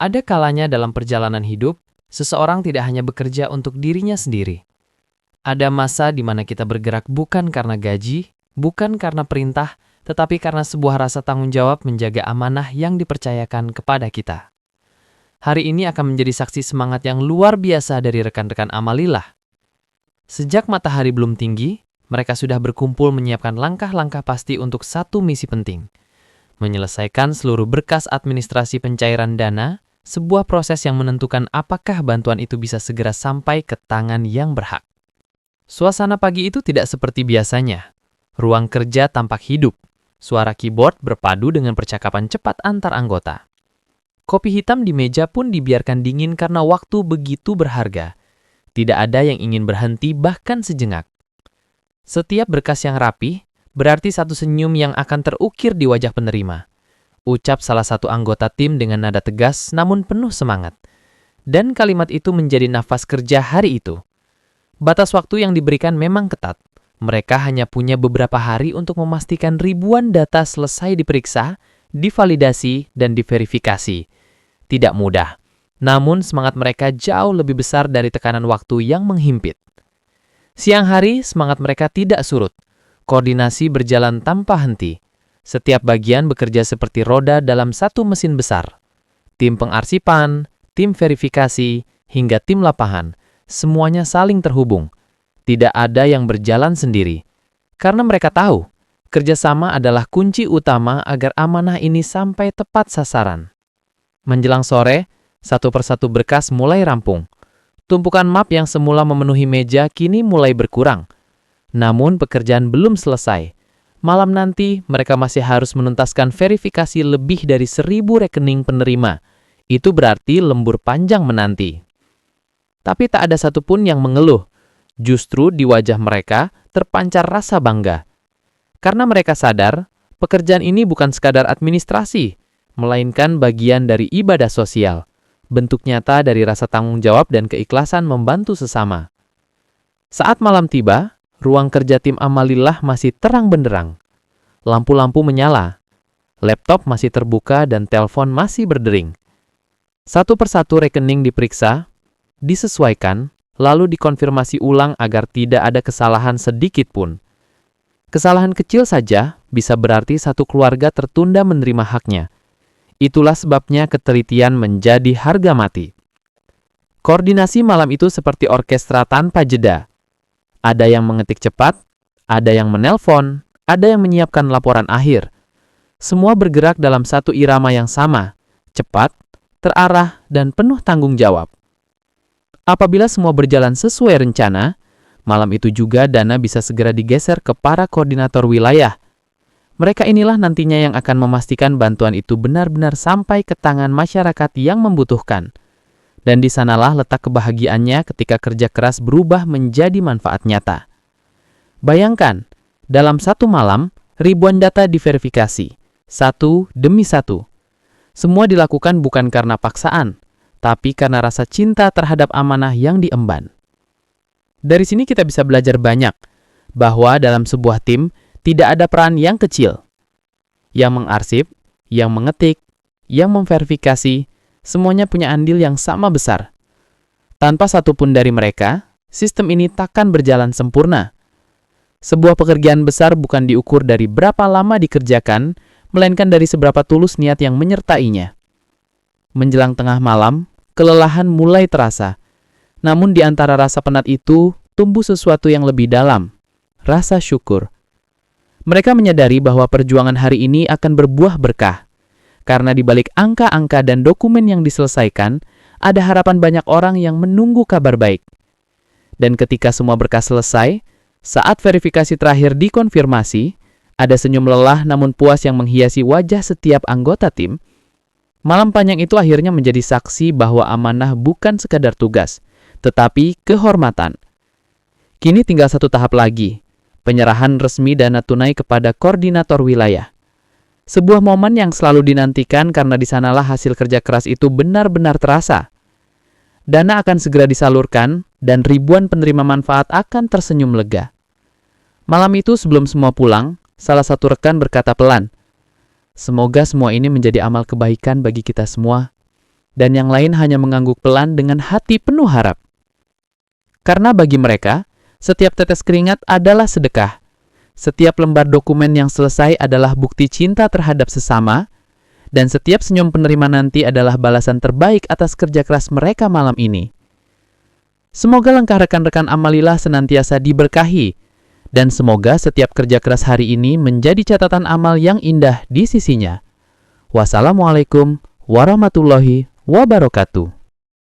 Ada kalanya dalam perjalanan hidup, seseorang tidak hanya bekerja untuk dirinya sendiri. Ada masa di mana kita bergerak bukan karena gaji, bukan karena perintah, tetapi karena sebuah rasa tanggung jawab menjaga amanah yang dipercayakan kepada kita. Hari ini akan menjadi saksi semangat yang luar biasa dari rekan-rekan Amalillah. Sejak matahari belum tinggi, mereka sudah berkumpul menyiapkan langkah-langkah pasti untuk satu misi penting. Menyelesaikan seluruh berkas administrasi pencairan dana, sebuah proses yang menentukan apakah bantuan itu bisa segera sampai ke tangan yang berhak. Suasana pagi itu tidak seperti biasanya. Ruang kerja tampak hidup. Suara keyboard berpadu dengan percakapan cepat antar anggota. Kopi hitam di meja pun dibiarkan dingin karena waktu begitu berharga. Tidak ada yang ingin berhenti bahkan sejenak. Setiap berkas yang rapi berarti satu senyum yang akan terukir di wajah penerima. Ucap salah satu anggota tim dengan nada tegas namun penuh semangat. Dan kalimat itu menjadi nafas kerja hari itu. Batas waktu yang diberikan memang ketat. Mereka hanya punya beberapa hari untuk memastikan ribuan data selesai diperiksa, divalidasi, dan diverifikasi. Tidak mudah, namun semangat mereka jauh lebih besar dari tekanan waktu yang menghimpit. Siang hari, semangat mereka tidak surut. Koordinasi berjalan tanpa henti. Setiap bagian bekerja seperti roda dalam satu mesin besar. Tim pengarsipan, tim verifikasi, hingga tim lapangan, semuanya saling terhubung. Tidak ada yang berjalan sendiri. Karena mereka tahu, kerjasama adalah kunci utama agar amanah ini sampai tepat sasaran. Menjelang sore, satu persatu berkas mulai rampung. Tumpukan map yang semula memenuhi meja kini mulai berkurang. Namun pekerjaan belum selesai. Malam nanti, mereka masih harus menuntaskan verifikasi lebih dari 1.000 rekening penerima. Itu berarti lembur panjang menanti. Tapi tak ada satupun yang mengeluh. Justru di wajah mereka terpancar rasa bangga. Karena mereka sadar, pekerjaan ini bukan sekadar administrasi, melainkan bagian dari ibadah sosial. Bentuk nyata dari rasa tanggung jawab dan keikhlasan membantu sesama. Saat malam tiba, ruang kerja tim Amalillah masih terang benderang. Lampu-lampu menyala, laptop masih terbuka dan telepon masih berdering. Satu persatu rekening diperiksa, disesuaikan, lalu dikonfirmasi ulang agar tidak ada kesalahan sedikit pun. Kesalahan kecil saja bisa berarti satu keluarga tertunda menerima haknya. Itulah sebabnya ketelitian menjadi harga mati. Koordinasi malam itu seperti orkestra tanpa jeda. Ada yang mengetik cepat, ada yang menelpon, ada yang menyiapkan laporan akhir. Semua bergerak dalam satu irama yang sama, cepat, terarah, dan penuh tanggung jawab. Apabila semua berjalan sesuai rencana, malam itu juga dana bisa segera digeser ke para koordinator wilayah. Mereka inilah nantinya yang akan memastikan bantuan itu benar-benar sampai ke tangan masyarakat yang membutuhkan. Dan di sanalah letak kebahagiaannya ketika kerja keras berubah menjadi manfaat nyata. Bayangkan, dalam satu malam, ribuan data diverifikasi, satu demi satu. Semua dilakukan bukan karena paksaan, tapi karena rasa cinta terhadap amanah yang diemban. Dari sini kita bisa belajar banyak, bahwa dalam sebuah tim, tidak ada peran yang kecil. Yang mengarsip, yang mengetik, yang memverifikasi, semuanya punya andil yang sama besar. Tanpa satupun dari mereka, sistem ini takkan berjalan sempurna. Sebuah pekerjaan besar bukan diukur dari berapa lama dikerjakan, melainkan dari seberapa tulus niat yang menyertainya. Menjelang tengah malam, kelelahan mulai terasa. Namun di antara rasa penat itu, tumbuh sesuatu yang lebih dalam, rasa syukur. Mereka menyadari bahwa perjuangan hari ini akan berbuah berkah. Karena di balik angka-angka dan dokumen yang diselesaikan, ada harapan banyak orang yang menunggu kabar baik. Dan ketika semua berkas selesai, saat verifikasi terakhir dikonfirmasi, ada senyum lelah namun puas yang menghiasi wajah setiap anggota tim. Malam panjang itu akhirnya menjadi saksi bahwa amanah bukan sekadar tugas, tetapi kehormatan. Kini tinggal satu tahap lagi, penyerahan resmi dana tunai kepada koordinator wilayah. Sebuah momen yang selalu dinantikan karena di sanalah hasil kerja keras itu benar-benar terasa. Dana akan segera disalurkan dan ribuan penerima manfaat akan tersenyum lega. Malam itu sebelum semua pulang, salah satu rekan berkata pelan, "Semoga semua ini menjadi amal kebaikan bagi kita semua." dan yang lain hanya mengangguk pelan dengan hati penuh harap. Karena bagi mereka, setiap tetes keringat adalah sedekah. Setiap lembar dokumen yang selesai adalah bukti cinta terhadap sesama, dan setiap senyum penerima nanti adalah balasan terbaik atas kerja keras mereka malam ini. Semoga langkah rekan-rekan Amalilah senantiasa diberkahi, dan semoga setiap kerja keras hari ini menjadi catatan amal yang indah di sisinya. Wassalamualaikum warahmatullahi wabarakatuh.